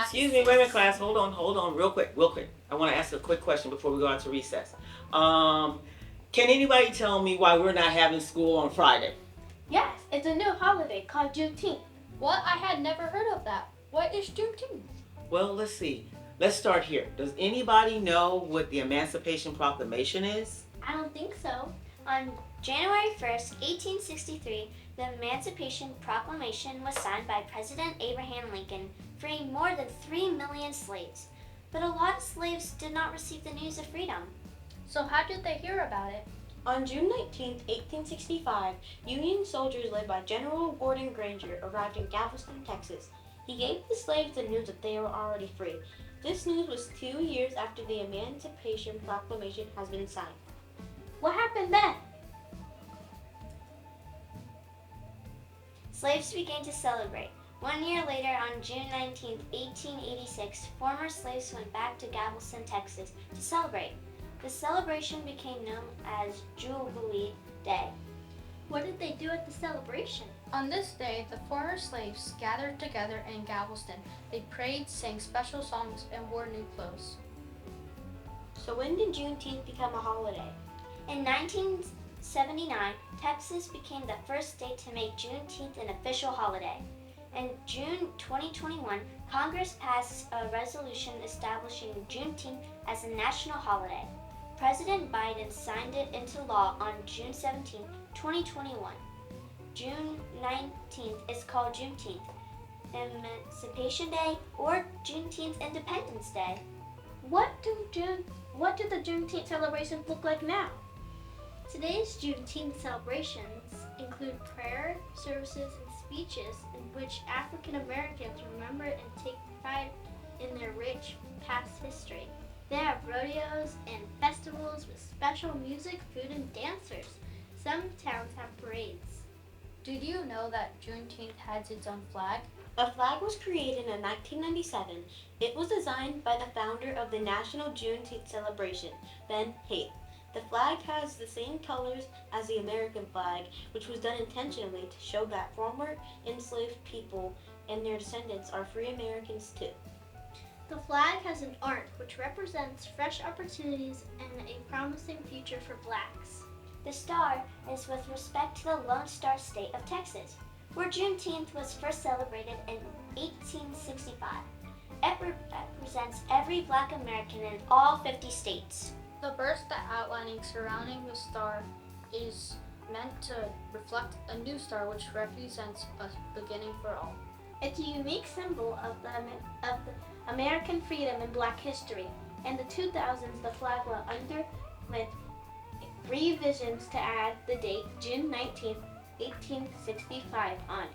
Excuse me, wait a minute, class. Hold on, real quick. I want to ask a quick question before we go out to recess. Can anybody tell me why we're not having school on Friday? Yes, it's a new holiday called Juneteenth. What? I had never heard of that. What is Juneteenth? Well, let's see. Let's start here. Does anybody know what the Emancipation Proclamation is? I don't think so. On January 1st, 1863, the Emancipation Proclamation was signed by President Abraham Lincoln, freeing more than 3 million slaves. But a lot of slaves did not receive the news of freedom. So how did they hear about it? On June 19, 1865, Union soldiers led by General Gordon Granger arrived in Galveston, Texas. He gave the slaves the news that they were already free. This news was 2 years after the Emancipation Proclamation has been signed. What happened then? Slaves began to celebrate. 1 year later, on June 19, 1886, former slaves went back to Galveston, Texas to celebrate. The celebration became known as Jubilee Day. What did they do at the celebration? On this day, the former slaves gathered together in Galveston. They prayed, sang special songs, and wore new clothes. So when did Juneteenth become a holiday? In 1979, Texas became the first state to make Juneteenth an official holiday. In June 2021, Congress passed a resolution establishing Juneteenth as a national holiday. President Biden signed it into law on June 17, 2021. June 19th is called Juneteenth, Emancipation Day, or Juneteenth Independence Day. What do the Juneteenth celebrations look like now? Today's Juneteenth celebrations include prayer, services, and speeches in which African Americans remember and take pride in their rich past history. They have rodeos and festivals with special music, food, and dancers. Some towns have parades. Did you know that Juneteenth has its own flag? A flag was created in 1997. It was designed by the founder of the National Juneteenth Celebration, Ben Haight. The flag has the same colors as the American flag, which was done intentionally to show that former enslaved people and their descendants are free Americans too. The flag has an arc which represents fresh opportunities and a promising future for blacks. The star is with respect to the Lone Star State of Texas, where Juneteenth was first celebrated in 1865. It represents every Black American in all 50 states. The burst that outlining surrounding the star is meant to reflect a new star which represents a beginning for all. It's a unique symbol of the American freedom and Black history. In the 2000s, the flag underwent revisions to add the date June 19, 1865 on it.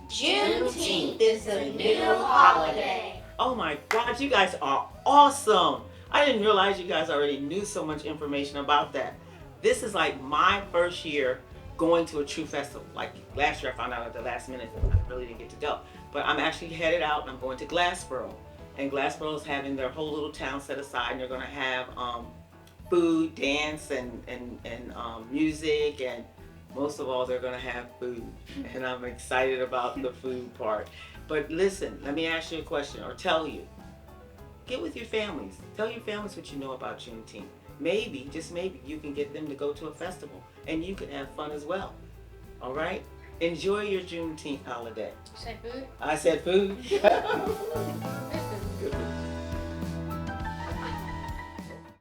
Juneteenth is a new holiday. Oh my God, you guys are awesome. I didn't realize you guys already knew so much information about that. This is like my first year going to a true festival. Like last year I found out at the last minute that I really didn't get to go. But I'm actually headed out and I'm going to Glassboro. And Glassboro is having their whole little town set aside, and they're going to have food, dance, and music, and most of all they're going to have food. And I'm excited about the food part. But listen, let me ask you a question, or tell you. Get with your families. Tell your families what you know about Juneteenth. Maybe, just maybe, you can get them to go to a festival and you can have fun as well. All right? Enjoy your Juneteenth holiday. Say food? I said food.